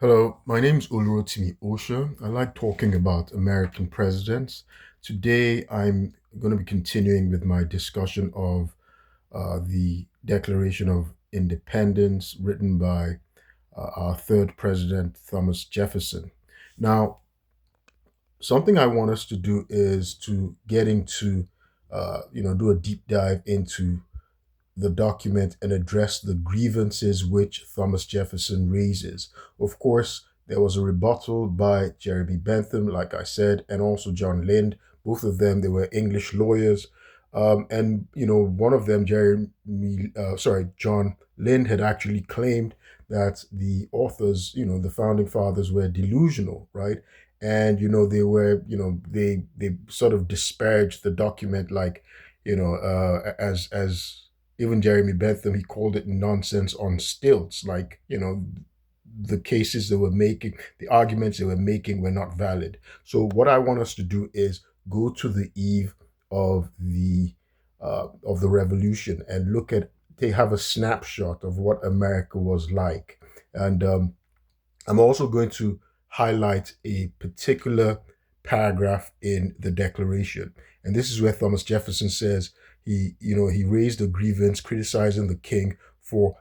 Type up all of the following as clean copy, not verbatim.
Hello, my name is Osha. I like talking about American presidents. Today, I'm going to be continuing with my discussion of the Declaration of Independence written by our third president, Thomas Jefferson. Now, something I want us to do is to get into, do a deep dive into the document and address the grievances which Thomas Jefferson raises. Of course, there was a rebuttal by Jeremy Bentham, like I said, and also John Lind. Both of them, they were English lawyers. One of them, John Lind, had actually claimed that the authors, the founding fathers, were delusional, right? And they were, they sort of disparaged the document, like, as even Jeremy Bentham, he called it nonsense on stilts. Like, the cases they were making, the arguments they were making were not valid. So what I want us to do is go to the eve of the revolution and look at they have a snapshot of what America was like. And I'm also going to highlight a particular paragraph in the Declaration. And this is where Thomas Jefferson says he raised a grievance criticizing the king for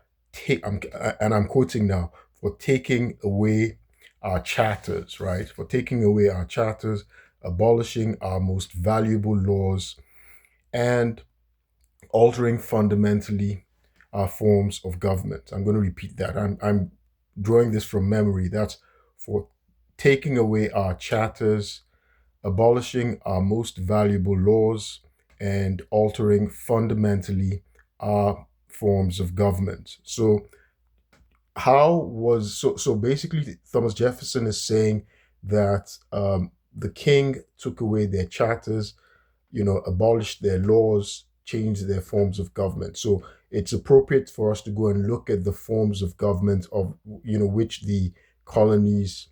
and I'm quoting now, for taking away our charters, right? For taking away our charters, abolishing our most valuable laws, and altering fundamentally our forms of government. I'm going to repeat that. I'm drawing this from memory. That's for taking away our charters, abolishing our most valuable laws, and altering fundamentally our forms of government. So basically Thomas Jefferson is saying that the king took away their charters, abolished their laws, changed their forms of government. So it's appropriate for us to go and look at the forms of government of, which the colonies,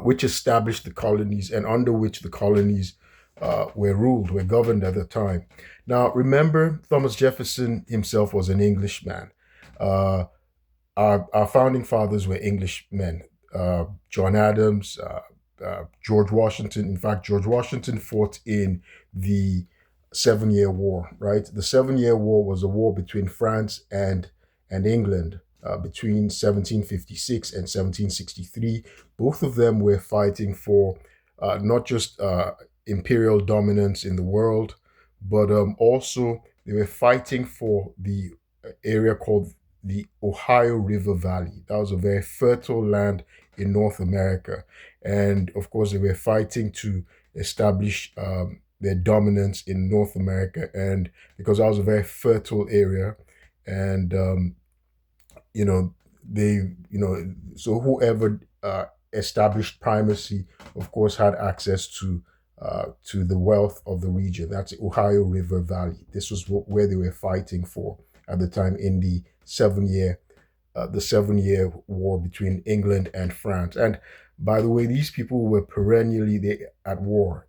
which established the colonies and under which the colonies were governed at the time. Now, remember, Thomas Jefferson himself was an Englishman. Uh, our founding fathers were Englishmen. John Adams, George Washington. In fact, George Washington fought in the 7 Year War, right? The 7 Year War was a war between France and England between 1756 and 1763. Both of them were fighting for not just imperial dominance in the world, but also they were fighting for the area called the Ohio River Valley. That was a very fertile land in North America. And of course, they were fighting to establish their dominance in North America. And because that was a very fertile area, and you know so whoever established primacy, of course, had access to the wealth of the region. That's the Ohio River Valley. This was where they were fighting for at the time in the 7 Year War between England and France. And by the way, these people were perennially at war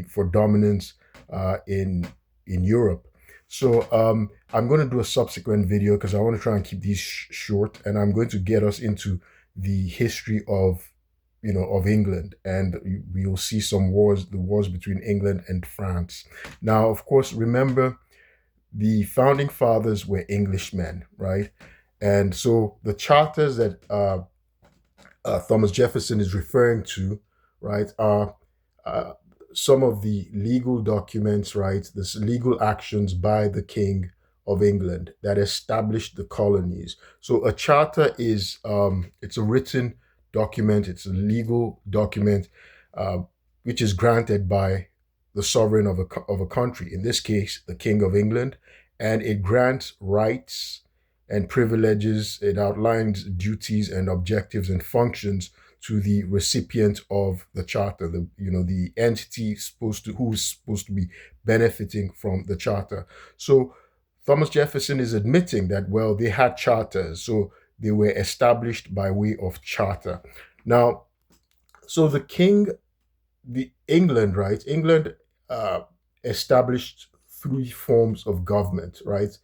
for dominance in Europe. So I'm going to do a subsequent video because I want to try and keep these short, and I'm going to get us into the history of England, and you'll see the wars between England and France. Now, of course, remember the founding fathers were Englishmen, right? And so the charters that Thomas Jefferson is referring to, right, are uh, some of the legal documents, right, this legal actions by the King of England that established the colonies. So a charter is it's a written document, it's a legal document uh, which is granted by the sovereign of a country, in this case, the King of England, and it grants rights and privileges. It outlines duties and objectives and functions to the recipient of the charter, the entity who's supposed to be benefiting from the charter. So Thomas Jefferson is admitting that, well, they had charters, so they were established by way of charter. Now, so the England, right? England uh, established three forms of government, right?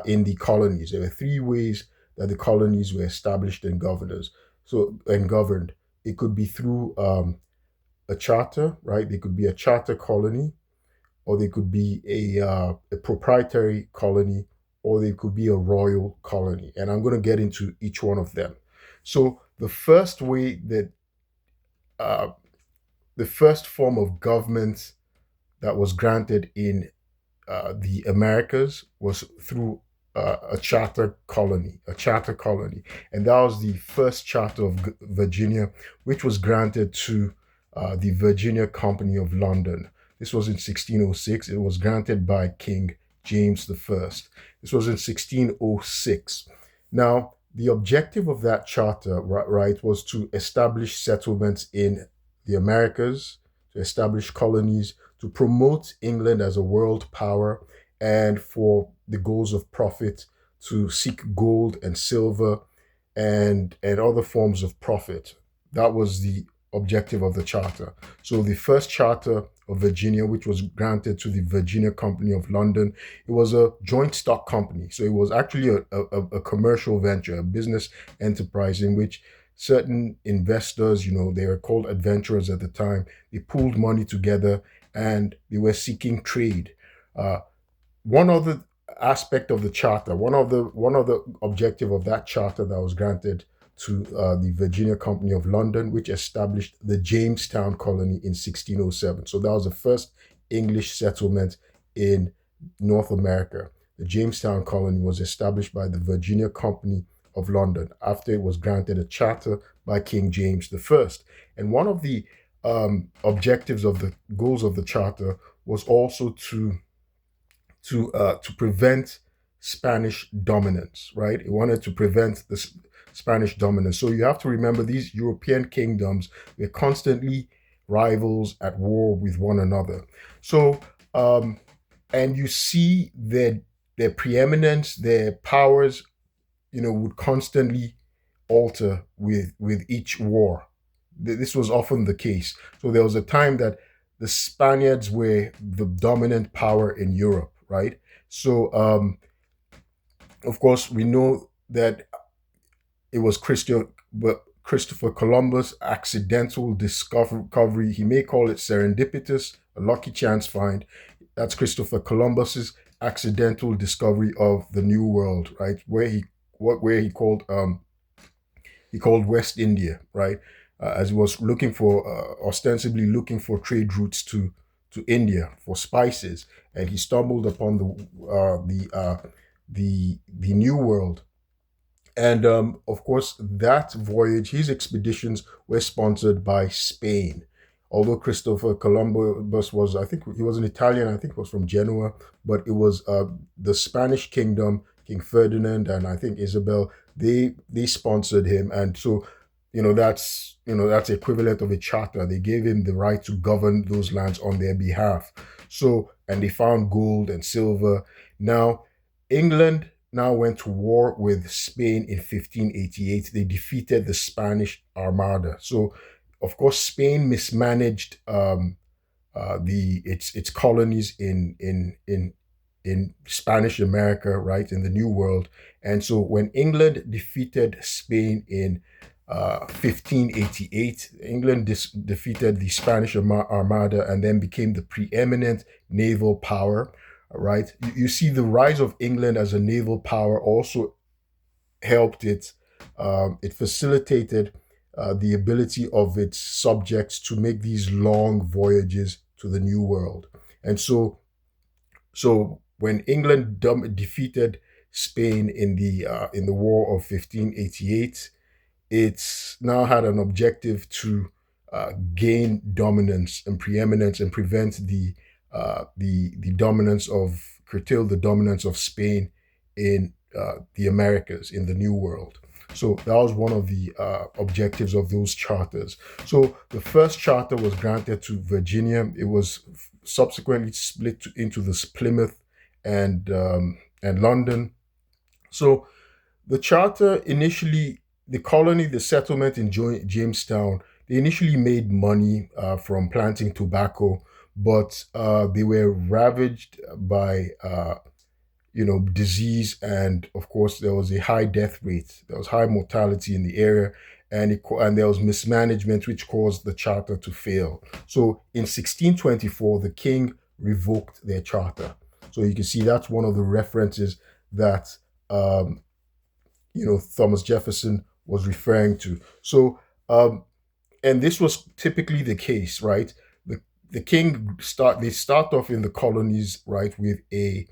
In the colonies. There were three ways that the colonies were established and governed. It could be through a charter, right? They could be a charter colony, or they could be a proprietary colony, or they could be a royal colony. And I'm going to get into each one of them. So the first way that uh, the first form of government that was granted in the Americas was through a charter colony, and that was the first charter of Virginia, which was granted to the Virginia Company of London. This was in 1606. It was granted by King James I. This was in 1606. Now, the objective of that charter, right, was to establish settlements in the Americas, to establish colonies, to promote England as a world power, and for the goals of profit, to seek gold and silver and other forms of profit. That was the objective of the charter. So the first charter of Virginia, which was granted to the Virginia Company of London, it was a joint stock company. So it was actually a commercial venture, a business enterprise in which certain investors, they were called adventurers at the time, they pooled money together and they were seeking trade. One other aspect of the charter, one of the objective of that charter that was granted to the Virginia Company of London, which established the Jamestown colony in 1607. So that was the first English settlement in North America. The Jamestown colony was established by the Virginia Company of London after it was granted a charter by King James I. And one of the objectives of the goals of the charter was also to prevent Spanish dominance, right? It wanted to prevent the Spanish dominance. So you have to remember these European kingdoms were constantly rivals at war with one another. So, and you see their preeminence, their powers, would constantly alter with each war. This was often the case. So there was a time that the Spaniards were the dominant power in Europe, right? So, of course, we know that it was Christopher Columbus' accidental discovery. He may call it serendipitous, a lucky chance find. That's Christopher Columbus's accidental discovery of the New World, right? Where he called West India, right? As he was ostensibly looking for trade routes to India for spices, and he stumbled upon the New World. And of course, that voyage, his expeditions were sponsored by Spain. Although Christopher Columbus was, I think he was an Italian, I think he was from Genoa, but it was the Spanish kingdom, King Ferdinand and I think Isabel, they sponsored him. And so, that's equivalent of a charter. They gave him the right to govern those lands on their behalf. So, and they found gold and silver. Now, England now went to war with Spain in 1588. They defeated the Spanish Armada. So, of course, Spain mismanaged its colonies in Spanish America, right, in the New World. And so, when England defeated Spain in 1588, England defeated the Spanish Armada and then became the preeminent naval power. Right, you see the rise of England as a naval power also helped it. It facilitated the ability of its subjects to make these long voyages to the New World. And so when England defeated Spain in the War of 1588, it's now had an objective to gain dominance and preeminence and prevent the curtail the dominance of Spain in the Americas, in the New World. So that was one of the objectives of those charters. So the first charter was granted to Virginia. It was subsequently split into the Plymouth and London. So the charter initially, the settlement in Jamestown, they initially made money from planting tobacco, but they were ravaged by disease, and of course there was a high death rate. There was high mortality in the area, and there was mismanagement which caused the charter to fail. So in 1624, the king revoked their charter. So you can see that's one of the references that Thomas Jefferson was referring to. So and this was typically the case, right? The king start off in the colonies, right, with a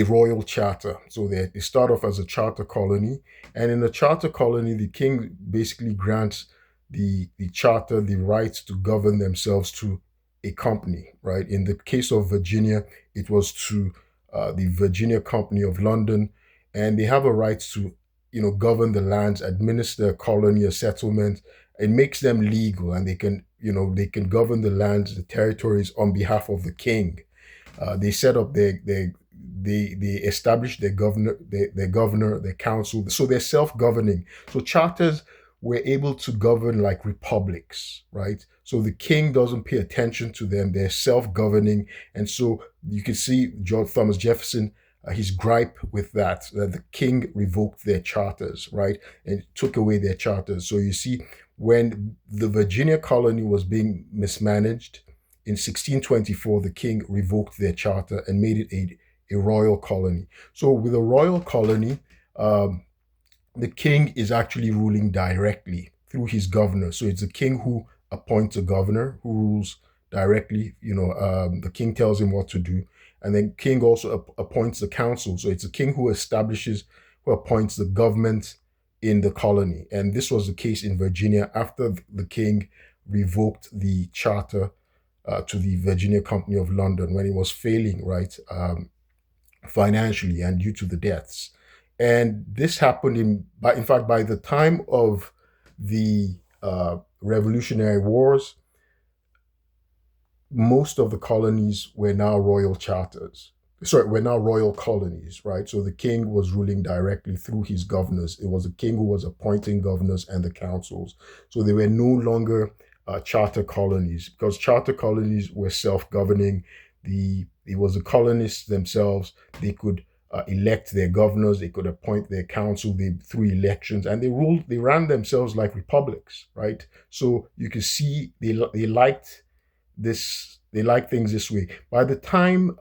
royal charter. So they start off as a charter colony, and in a charter colony, the king basically grants the charter the right to govern themselves to a company, right? In the case of Virginia, it was to the Virginia Company of London, and they have a right to govern the lands, administer a colony, a settlement. It makes them legal, and they can govern the lands, the territories on behalf of the king. They set up they established their governor, their council, so they're self-governing. So charters were able to govern like republics, right? So the king doesn't pay attention to them; they're self-governing, and so you can see George Thomas Jefferson. His gripe with that the king revoked their charters, right, and took away their charters. So you see, when the Virginia colony was being mismanaged in 1624, the king revoked their charter and made it a royal colony. So with a royal colony, um, the king is actually ruling directly through his governor. So it's the king who appoints a governor who rules directly. The king tells him what to do, and then king also appoints the council. So it's the king who appoints the government in the colony. And this was the case in Virginia after the king revoked the charter to the Virginia Company of London when it was failing, right, financially and due to the deaths. And this happened in fact, by the time of the Revolutionary Wars, most of the colonies were now royal charters. Sorry, were now royal colonies, right? So the king was ruling directly through his governors. It was the king who was appointing governors and the councils. So they were no longer charter colonies, because charter colonies were self-governing. It was the colonists themselves. They could elect their governors. They could appoint their council through elections, and they ran themselves like republics, right? So you can see they liked this. They liked things this way. By the time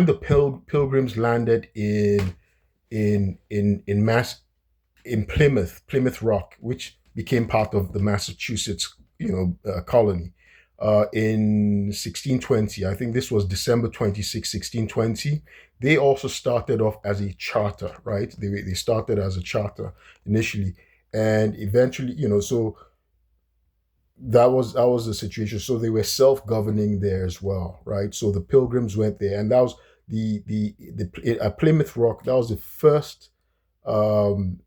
the pilgrims landed in mass in Plymouth Rock, which became part of the Massachusetts, colony, in 1620. I think this was December 26, 1620. They also started off as a charter, right? They started as a charter initially, and eventually, so that was the situation. So they were self-governing there as well, right? So the pilgrims went there, and that was the Plymouth Rock. That was the first um,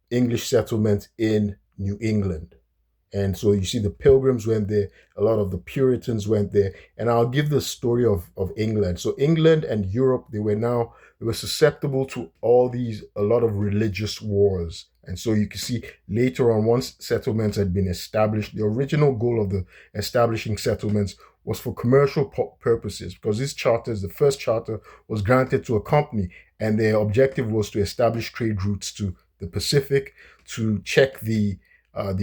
English settlement in New England. And so you see the pilgrims went there, a lot of the Puritans went there. And I'll give the story of England. So England and Europe, they were susceptible to a lot of religious wars. And so you can see later on, once settlements had been established, the original goal of the establishing settlements was for commercial purposes, because the first charter was granted to a company, and their objective was to establish trade routes to the Pacific, to check the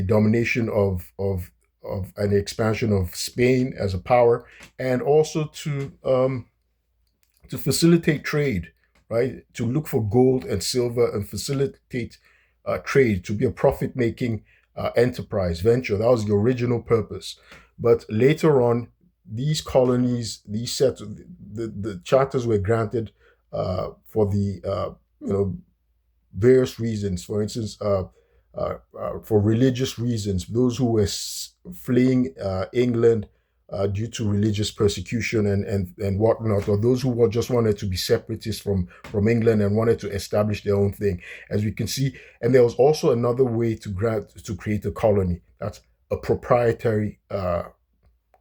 domination of an expansion of Spain as a power, and also to facilitate trade, right? To look for gold and silver and facilitate trade, to be a profit making enterprise venture. That was the original purpose. But later on, these colonies, the charters were granted for the various reasons. For instance, for religious reasons, those who were fleeing England due to religious persecution and whatnot, or those who just wanted to be separatists from England and wanted to establish their own thing, as we can see. And there was also another way to create a colony. That's a proprietary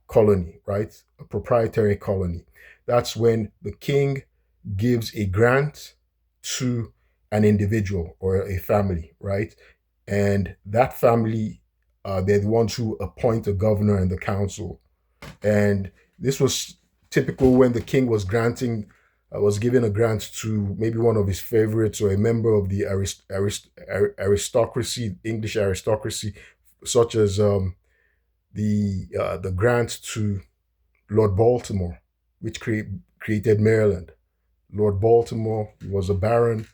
colony, right? A proprietary colony. That's when the king gives a grant to an individual or a family, right? And that family, they're the ones who appoint a governor and the council. And this was typical when the king was granting, was giving a grant to maybe one of his favorites or a member of the aristocracy, English aristocracy, such as the grant to Lord Baltimore, which created Maryland. Lord Baltimore was a baron.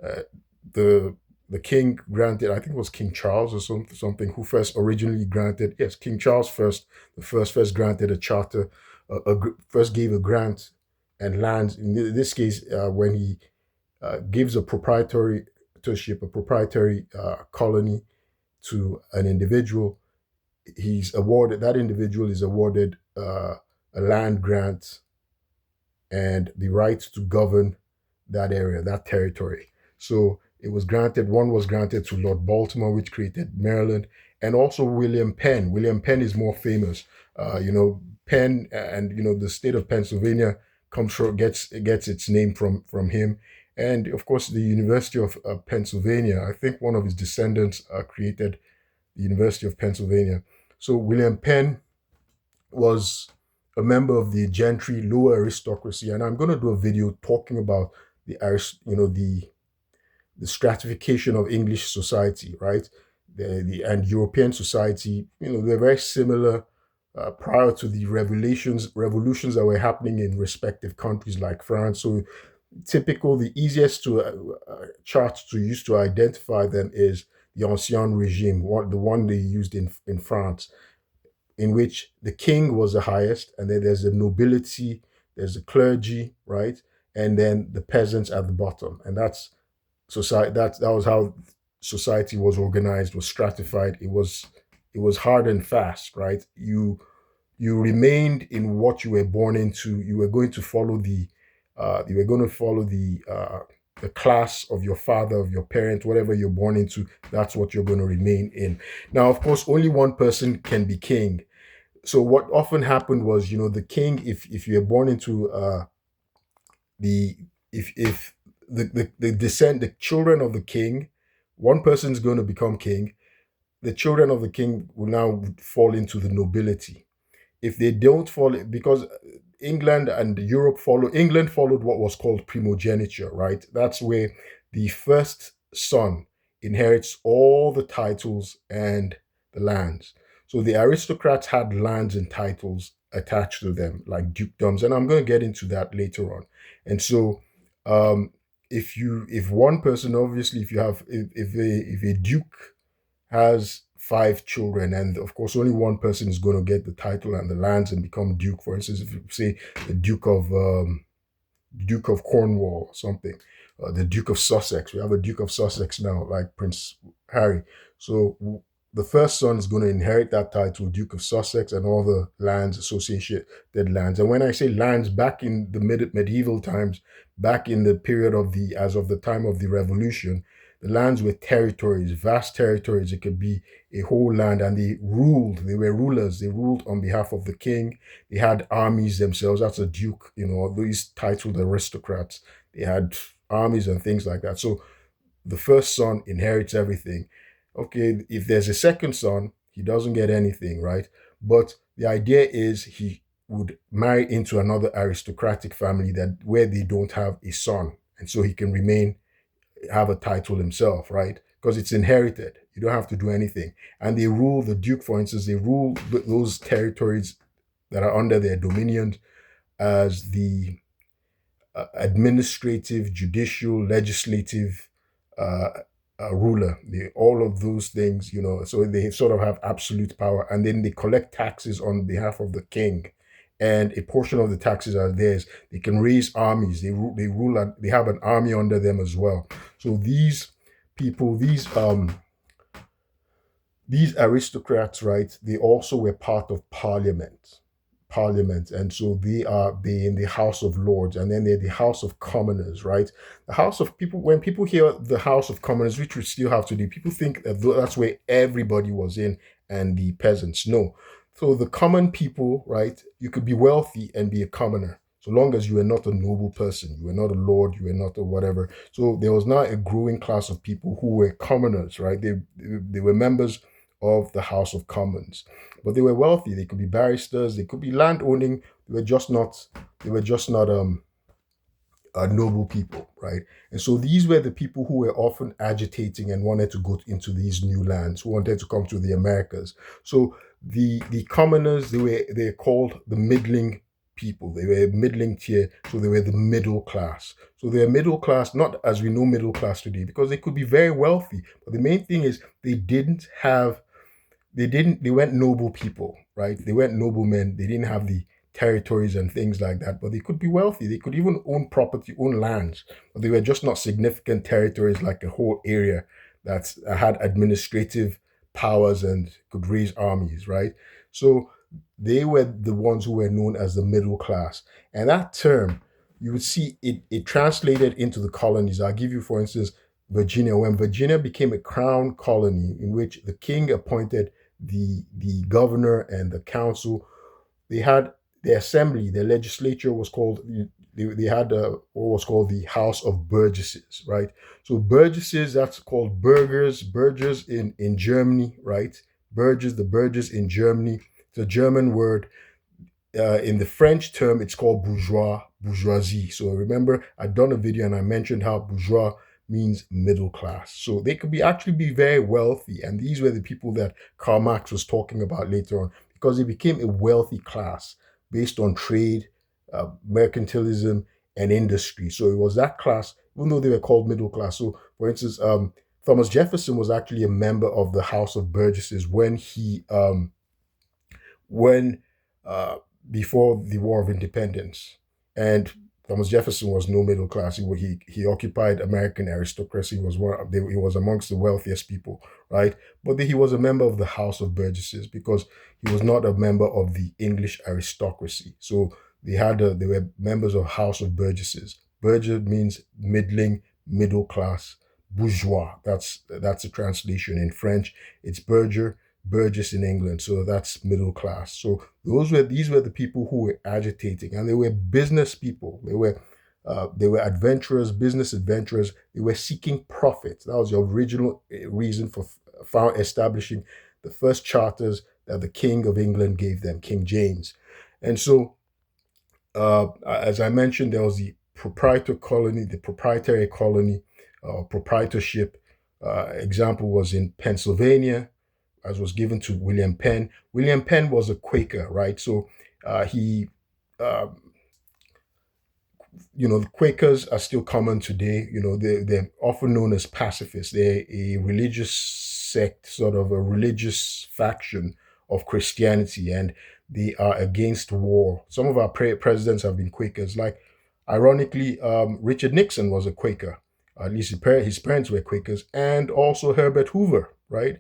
Uh, the the king granted, I think it was King Charles or something, who first originally granted, yes, King Charles first, the first granted a charter, first gave a grant and lands. In this case, when he gives a proprietorship, a proprietary colony to an individual, that individual is awarded a land grant and the right to govern that area, that territory. So one was granted to Lord Baltimore, which created Maryland, and also William Penn. William Penn is more famous. Penn, and the state of Pennsylvania gets its name from him. And of course, the University of Pennsylvania, I think one of his descendants created the University of Pennsylvania. So William Penn was a member of the gentry, lower aristocracy, and I'm going to do a video talking about the stratification of English society, right? And European society, they're very similar prior to the revolutions that were happening in respective countries like France. So the easiest chart to use to identify them is the Ancien Regime, the one they used in France, in which the king was the highest, and then there's the nobility, there's the clergy, right, and then the peasants at the bottom, and that's society. That was how society was organized, was stratified. It was hard and fast, right? You remained in what you were born into. You were going to follow the class of your father, of your parent, whatever you're born into. That's what you're going to remain in. Now, of course, only one person can be king. So what often happened was, the king, if you're born into the if the children of the king, one person's going to become king. The children of the king will now fall into the nobility. If they don't fall, because England followed what was called primogeniture, right? That's where the first son inherits all the titles and the lands. So the aristocrats had lands and titles attached to them, like dukedoms, and I'm going to get into that later on. And so, if one person, obviously, if a duke has five children, and of course only one person is going to get the title and the lands and become duke. For instance, if you say the Duke of Cornwall or something, the Duke of Sussex. We have a Duke of Sussex now, like Prince Harry. So the first son is going to inherit that title, Duke of Sussex, and all the lands, associated lands. And when I say lands, back in the medieval times, back in the period as of the time of the Revolution, the lands were territories, vast territories. It could be a whole land, and they were rulers. They ruled on behalf of the king. They had armies themselves. That's a duke, these titled aristocrats. They had armies and things like that. So the first son inherits everything. Okay, if there's a second son, he doesn't get anything, right? But the idea is he would marry into another aristocratic family where they don't have a son, and so he can have a title himself, right? Because it's inherited. You don't have to do anything. And they rule, the duke, for instance, they rule those territories that are under their dominion as the administrative, judicial, legislative ruler. All of those things, so they sort of have absolute power. And then they collect taxes on behalf of the king. And a portion of the taxes are theirs. They can raise armies. They rule, and they have an army under them as well. So these people, these aristocrats, right? They also were part of Parliament, and so they in the House of Lords, and then they're the House of Commoners, right? The House of People. When people hear the House of Commoners, which we still have today, people think that's where everybody was in, and the peasants. No. So the common people, right? You could be wealthy and be a commoner, so long as you were not a noble person, you were not a lord, you were not a whatever. So there was now a growing class of people who were commoners, right? They were members of the House of Commons. But they were wealthy. They could be barristers. They could be land owning. They were just not. They were just not noble people, right? And so these were the people who were often agitating and wanted to go into these new lands, who wanted to come to the Americas. So the commoners, they're called the middling people. They were middling tier, so they were the middle class. So they're middle class, not as we know middle class today, because they could be very wealthy. But the main thing is they weren't noble people, right? They weren't noblemen. They didn't have the territories and things like that, but they could be wealthy. They could even own property, own lands, but they were just not significant territories like a whole area that had administrative powers and could raise armies, right? So they were the ones who were known as the middle class. And that term, you would see it translated into the colonies. I'll give you, for instance, Virginia. When Virginia became a crown colony in which the king appointed the governor and the council, they had the assembly, the legislature was called. They had what was called the House of Burgesses, right? So burgesses, that's called burgers in Germany, right? The burgess in Germany. It's a German word. In the French term, it's called bourgeoisie. So remember, I'd done a video and I mentioned how bourgeois means middle class. So they could actually be very wealthy. And these were the people that Karl Marx was talking about later on, because they became a wealthy class based on trade, mercantilism, and industry. So it was that class, even though they were called middle class. So, for instance, Thomas Jefferson was actually a member of the House of Burgesses when before the War of Independence. And Thomas Jefferson was no middle class. He occupied American aristocracy. He was amongst the wealthiest people, right? But he was a member of the House of Burgesses because he was not a member of the English aristocracy. So they were members of House of Burgesses. Burgess means middling, middle class, bourgeois. That's the translation in French. It's Burgess in England, so that's middle class. So these were the people who were agitating, and they were business people. They were adventurers, business adventurers. They were seeking profit. That was the original reason for establishing the first charters that the King of England gave them, King James. And so, as I mentioned, there was the proprietary colony, proprietorship. Example was in Pennsylvania, as was given to William Penn. William Penn was a Quaker, right? So he, the Quakers are still common today. They're often known as pacifists. They're a religious sect, sort of a religious faction of Christianity, and they are against war. Some of our presidents have been Quakers. Like, ironically, Richard Nixon was a Quaker. At least his parents were Quakers, and also Herbert Hoover, right?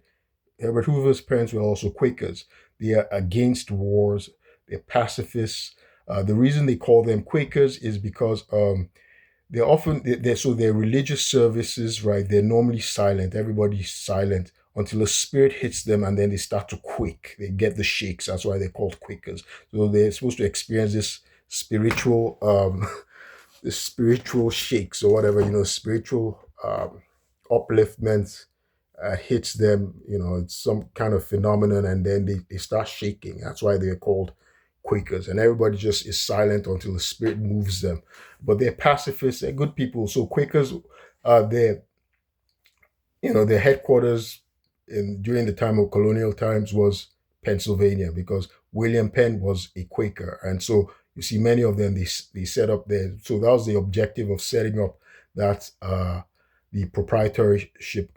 Herbert Hoover's parents were also Quakers. They are against wars. They're pacifists. The reason they call them Quakers is because they're often their religious services, right? They're normally silent. Everybody's silent until a spirit hits them, and then they start to quake. They get the shakes. That's why they're called Quakers. So they're supposed to experience this spiritual the spiritual shakes or whatever, spiritual upliftment hits them. It's some kind of phenomenon, and then they start shaking. That's why they're called Quakers, and everybody just is silent until the spirit moves them. But they're pacifists, they're good people. So Quakers, their headquarters during the time of colonial times was Pennsylvania, because William Penn was a Quaker, and so you see many of them they set up there. So that was the objective of setting up that the proprietorship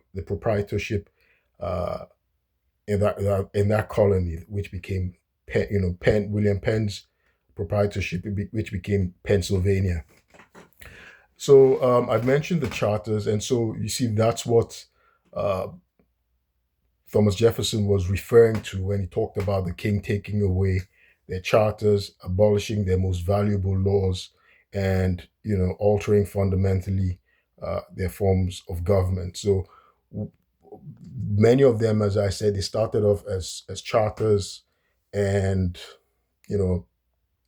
in that colony, which became William Penn's proprietorship, which became Pennsylvania. So I've mentioned the charters, and so you see that's what Thomas Jefferson was referring to when he talked about the king taking away their charters, abolishing their most valuable laws, and altering fundamentally their forms of government. So many of them, as I said, they started off as charters, and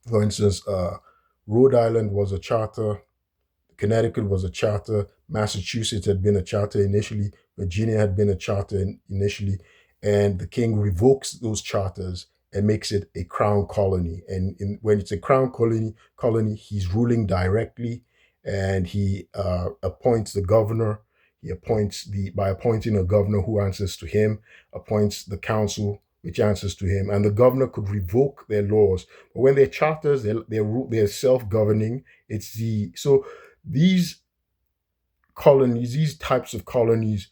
for instance, Rhode Island was a charter, Connecticut was a charter, Massachusetts had been a charter initially, Virginia had been a charter initially, and the king revokes those charters and makes it a crown colony. And when it's a crown colony, he's ruling directly, and he appoints the governor. He appoints by appointing a governor who answers to him, appoints the council which answers to him, and the governor could revoke their laws. But when they're charters, they're self-governing. It's the so these colonies, these types of colonies,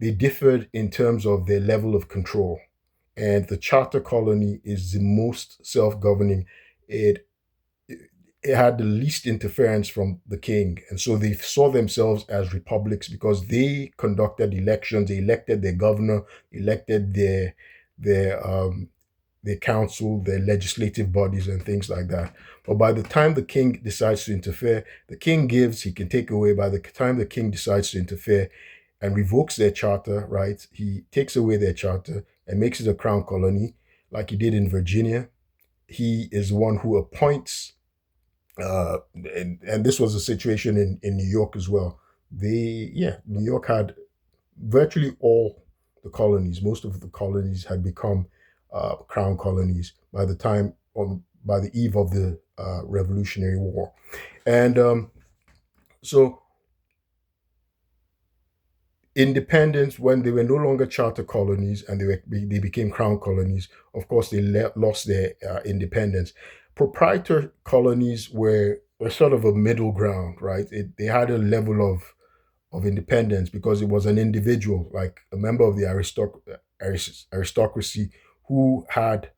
they differed in terms of their level of control. And the charter colony is the most self-governing. It it had the least interference from the king. And so they saw themselves as republics because they conducted elections, they elected their governor, elected their council, their legislative bodies, and things like that. But by the time the king decides to interfere, the king gives, he can take away. By the time the king decides to interfere and revokes their charter, right, he takes away their charter and makes it a crown colony, like he did in Virginia. He is the one who appoints, and this was a situation in New York as well. New York had virtually all the colonies. Most of the colonies had become crown colonies by the time on by the eve of the Revolutionary War, and so independence, when they were no longer charter colonies and they became crown colonies, of course they lost their independence. Proprietary colonies were sort of a middle ground, right? They had a level of independence because it was an individual, like a member of the aristocracy, who had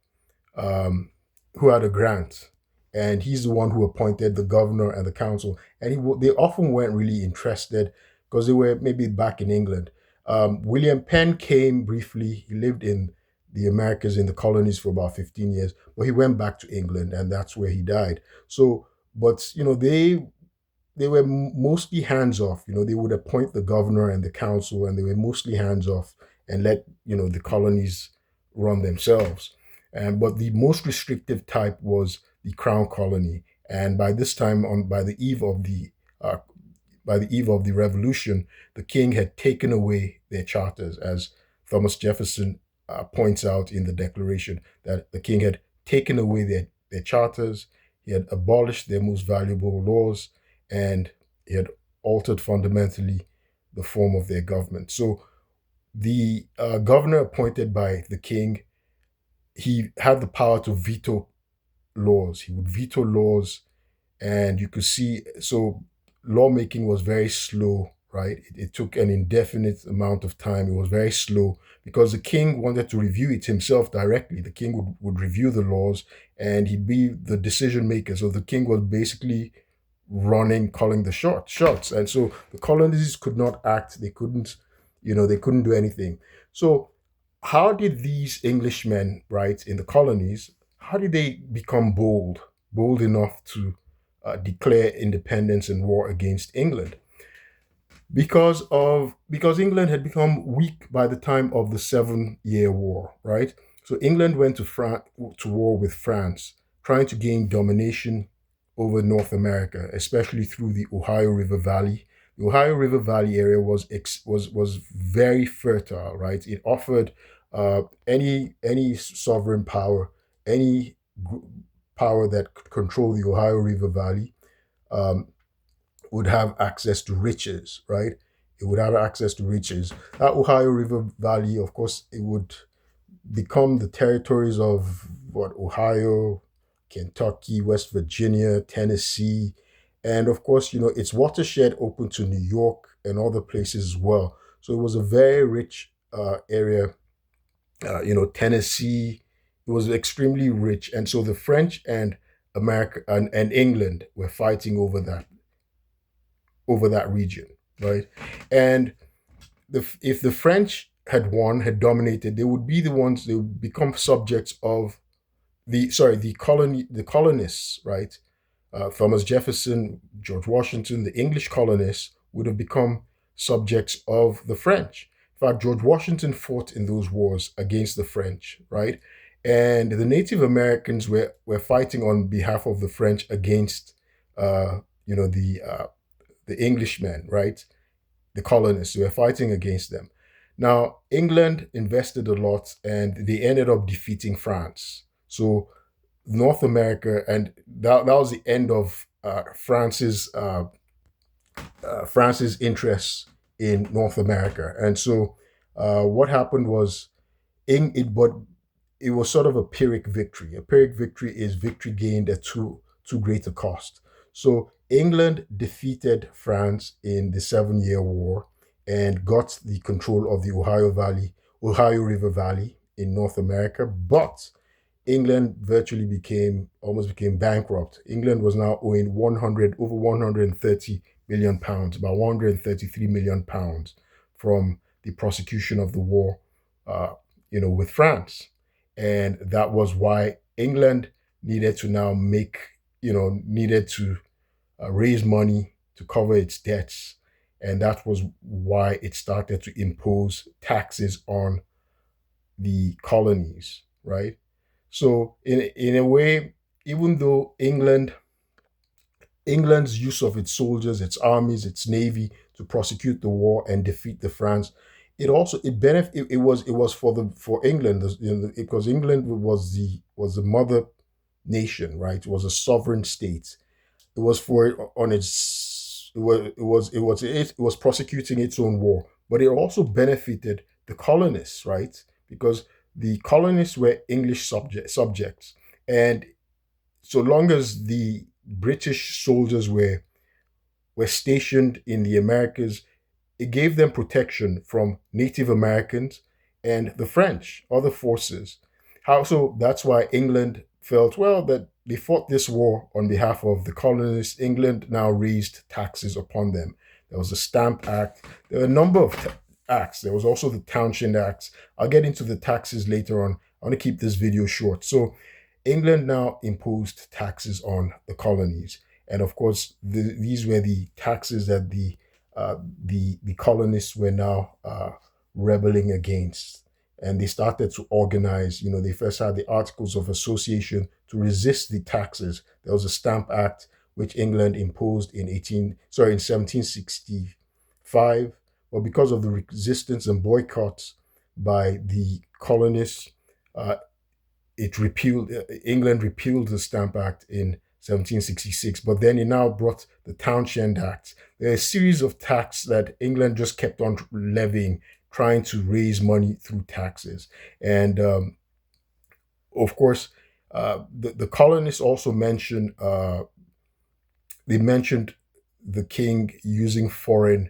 um, who had a grant, and he's the one who appointed the governor and the council. And they often weren't really interested because they were maybe back in England. William Penn came briefly. He lived in the Americas in the colonies for about 15 years, but he went back to England, and that's where he died. So, but they were mostly hands off. They would appoint the governor and the council, and they were mostly hands off and let the colonies run themselves. And but the most restrictive type was the crown colony. And by this time, on uh, by the eve of the revolution, the king had taken away their charters, as Thomas Jefferson points out in the Declaration, that the king had taken away their charters, he had abolished their most valuable laws, and he had altered fundamentally the form of their government. So the governor appointed by the king, he had the power to veto laws. He would veto laws, and you could see, so lawmaking was very slow, right? It took an indefinite amount of time. It was very slow because the king wanted to review it himself directly. The king would review the laws, and he'd be the decision maker. So the king was basically running, calling the shots. And so the colonies could not act. They couldn't do anything. So how did these Englishmen, right, in the colonies, how did they become bold enough to declare independence and war against England? Because England had become weak by the time of the 7 Year War, right? So England went to war with France, trying to gain domination over North America, especially through the Ohio River Valley. The Ohio River Valley area was very fertile, right? It offered any sovereign power, any power that could control the Ohio River Valley, um, would have access to riches, right? It would have access to riches. That Ohio River Valley, of course, it would become the territories of what Ohio, Kentucky, West Virginia, Tennessee, and of course, its watershed open to New York and other places as well. So it was a very rich area. Tennessee, it was extremely rich, and so the French and America and England were fighting over that region, right? And if the French had won, had dominated, they would be the ones. They would become subjects of the colonists, right? Thomas Jefferson, George Washington, the English colonists would have become subjects of the French. In fact, George Washington fought in those wars against the French, right? And the Native Americans were fighting on behalf of the French against, the Englishmen, right? The colonists were fighting against them. Now, England invested a lot and they ended up defeating France. So, North America, and that was the end of France's interests in North America. And so, what happened was, but it was sort of a Pyrrhic victory. A Pyrrhic victory is victory gained at too great a cost. So England defeated France in the Seven-Year War and got the control of the Ohio River Valley in North America. But England virtually almost became bankrupt. England was now owing over 130 million pounds, about 133 million pounds from the prosecution of the war, uh, with France. And that was why England needed to now needed to raise money to cover its debts. And that was why it started to impose taxes on the colonies, right? So in a way, even though England's use of its soldiers, its armies, its navy to prosecute the war and defeat the France, it was for England, because England was the mother nation, right? It was a sovereign state. It was for on its it was prosecuting its own war, but it also benefited the colonists, right? Because the colonists were English subjects, and so long as the British soldiers were stationed in the Americas, it gave them protection from Native Americans and the French, other forces. So that's why England felt, well, that they fought this war on behalf of the colonists. England now raised taxes upon them. There was the Stamp Act. There were a number of acts. There was also the Townshend Acts. I'll get into the taxes later on. I want to keep this video short. So England now imposed taxes on the colonies. And of course, these were the taxes that the colonists were now rebelling against, and they started to organize. They first had the Articles of Association to resist the taxes. There was a Stamp Act which England imposed in 1765, but because of the resistance and boycotts by the colonists, uh, England repealed the Stamp Act in 1766, but then it now brought the Townshend Act. There are a series of tax that England just kept on levying, trying to raise money through taxes. And of course, the colonists also mentioned the king using foreign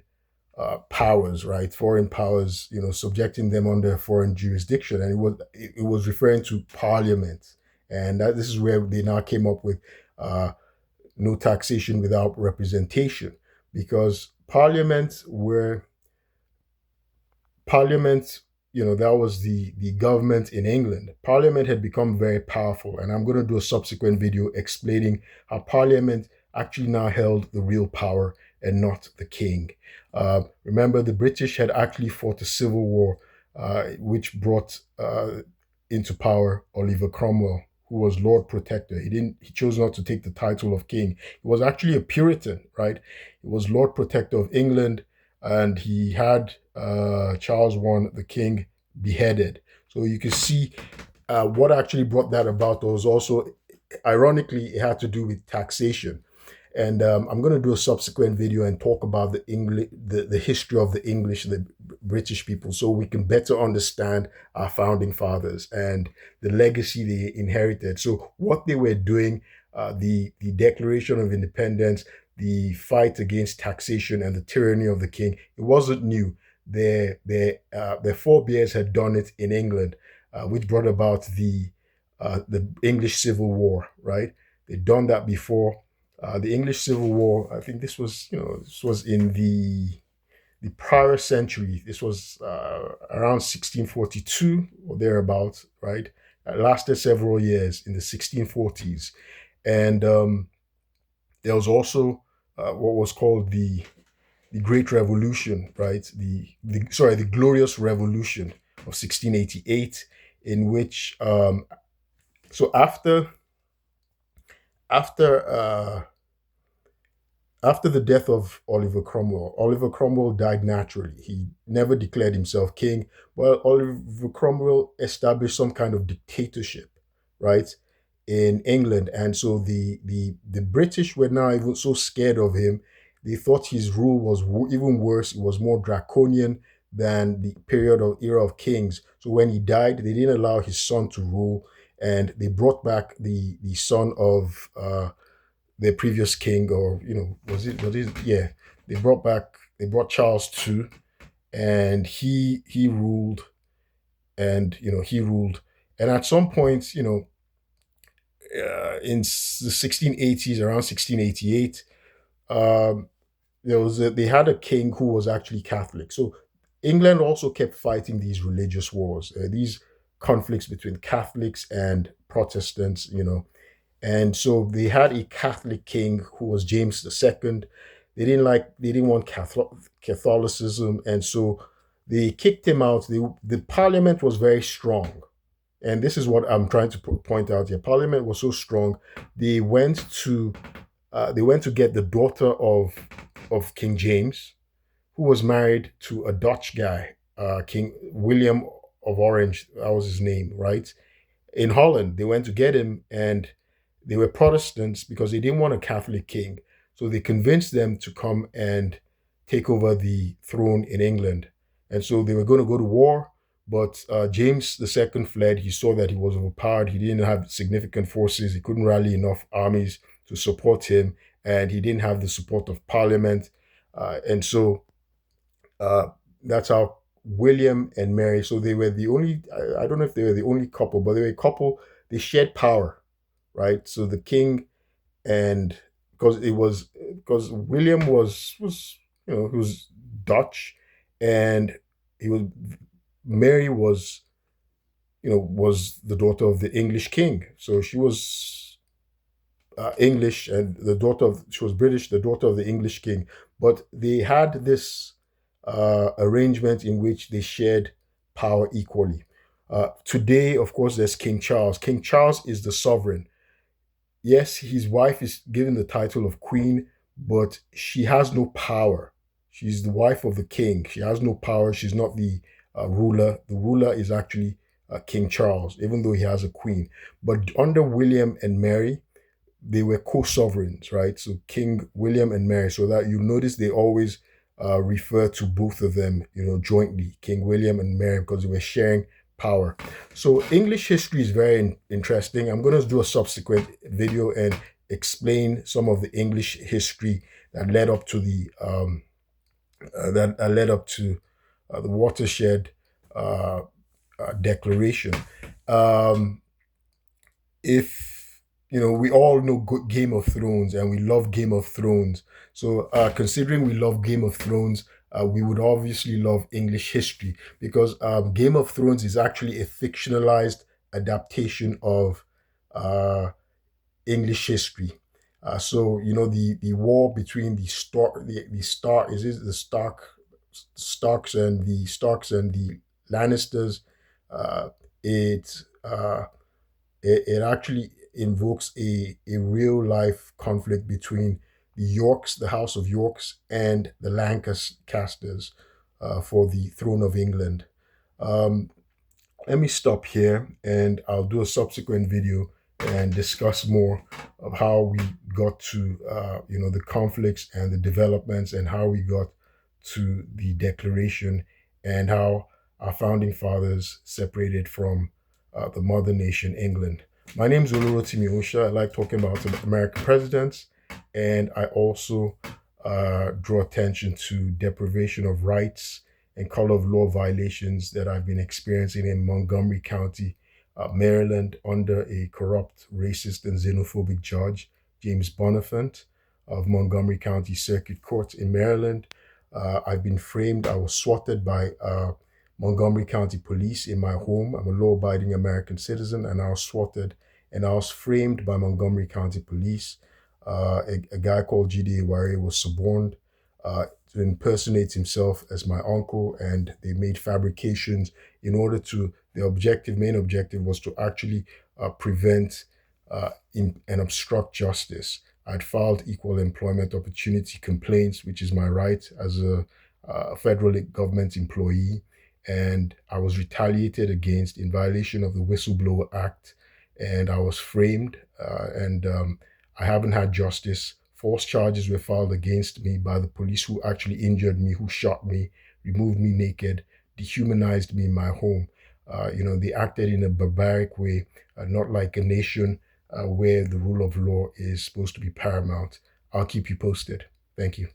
powers, right? Foreign powers, subjecting them under foreign jurisdiction, and it was referring to Parliament, and this is where they now came up with uh, no taxation without representation, because Parliament, that was the government in England. Parliament had become very powerful, and I'm going to do a subsequent video explaining how Parliament actually now held the real power and not the king. Remember, the British had actually fought a civil war, which brought into power Oliver Cromwell, who was Lord Protector. He chose not to take the title of king. He was actually a Puritan, right? He was Lord Protector of England, and he had Charles I, the king, beheaded. So you can see what actually brought that about was also, ironically, it had to do with taxation. And I'm going to do a subsequent video and talk about the history of the English, the British people, so we can better understand our founding fathers and the legacy they inherited. So what they were doing, the Declaration of Independence, the fight against taxation and the tyranny of the king, it wasn't new. Their forebears had done it in England, which brought about the English Civil War, right? They'd done that before. The English Civil War, I think this was in the prior century. This was around 1642 or thereabouts, right? It lasted several years in the 1640s. And there was also what was called the Great Revolution, right? The Glorious Revolution of 1688, in which so after After the death of Oliver Cromwell died naturally. He never declared himself king, but Oliver Cromwell established some kind of dictatorship, right, in England. And so the British were now even so scared of him. They thought his rule was even worse. It was more draconian than the period of era of kings. So when he died, they didn't allow his son to rule, and they brought back the son of their previous king, or was it yeah, they brought Charles too, and he ruled, and he ruled. And at some point, in the 1680s, around 1688, um they had a king who was actually Catholic. So England also kept fighting these religious wars, these conflicts between Catholics and Protestants, and so they had a Catholic king who was James II. They didn't want Catholicism, and so they kicked him out. The parliament was very strong, and this is what I'm trying to point out here. Parliament was so strong, they went to get the daughter of King James, who was married to a Dutch guy, King William of Orange. That was his name, right? In Holland. They went to get him, and they were Protestants because they didn't want a Catholic king. So they convinced them to come and take over the throne in England. And so they were going to go to war, but James II fled. He saw that he was overpowered. He didn't have significant forces. He couldn't rally enough armies to support him, and he didn't have the support of Parliament. And so uh, that's how William and Mary. So they were the only. I don't know if they were the only couple, but they were a couple. They shared power, right? So the king, and because William was he was Dutch, and he was Mary was the daughter of the English king. So she was English, and she was British, the daughter of the English king. But they had this arrangement in which they shared power equally. Today, of course, there's King Charles. King Charles is the sovereign. Yes, his wife is given the title of queen, but she has no power. She's the wife of the king. She has no power. She's not the ruler. The ruler is actually King Charles, even though he has a queen. But under William and Mary, they were co-sovereigns, right? So King William and Mary. So that you notice they always refer to both of them, jointly, King William and Mary, because they were sharing power. So English history is very interesting. I'm going to do a subsequent video and explain some of the English history that led up to the watershed declaration. Um, if we all know Game of Thrones, and we love Game of Thrones. So considering we love Game of Thrones, we would obviously love English history, because Game of Thrones is actually a fictionalized adaptation of English history. So the war between the Starks and the Lannisters. Uh, it it actually invokes a real life conflict between the Yorks, the House of Yorks, and the Lancasters for the throne of England. Um, Let me stop here, and I'll do a subsequent video and discuss more of how we got to the conflicts and the developments, and how we got to the declaration, and how our founding fathers separated from the mother nation, England. My name is Olurotimi Osha. I like talking about American presidents, and I also draw attention to deprivation of rights and color of law violations that I've been experiencing in Montgomery County, Maryland, under a corrupt, racist, and xenophobic judge, James Bonifant of Montgomery County Circuit Court in Maryland. I've been framed. I was swatted by Montgomery County Police in my home. I'm a law-abiding American citizen, and I was swatted, and I was framed by Montgomery County Police. A guy called G.D. Wari was suborned to impersonate himself as my uncle, and they made fabrications in order to. The main objective was to actually prevent and obstruct justice. I'd filed equal employment opportunity complaints, which is my right as a federal government employee, and I was retaliated against in violation of the Whistleblower Act, and I was framed, and I haven't had justice. False charges were filed against me by the police who actually injured me, who shot me, removed me naked, dehumanized me in my home. They acted in a barbaric way, not like a nation where the rule of law is supposed to be paramount. I'll keep you posted. Thank you.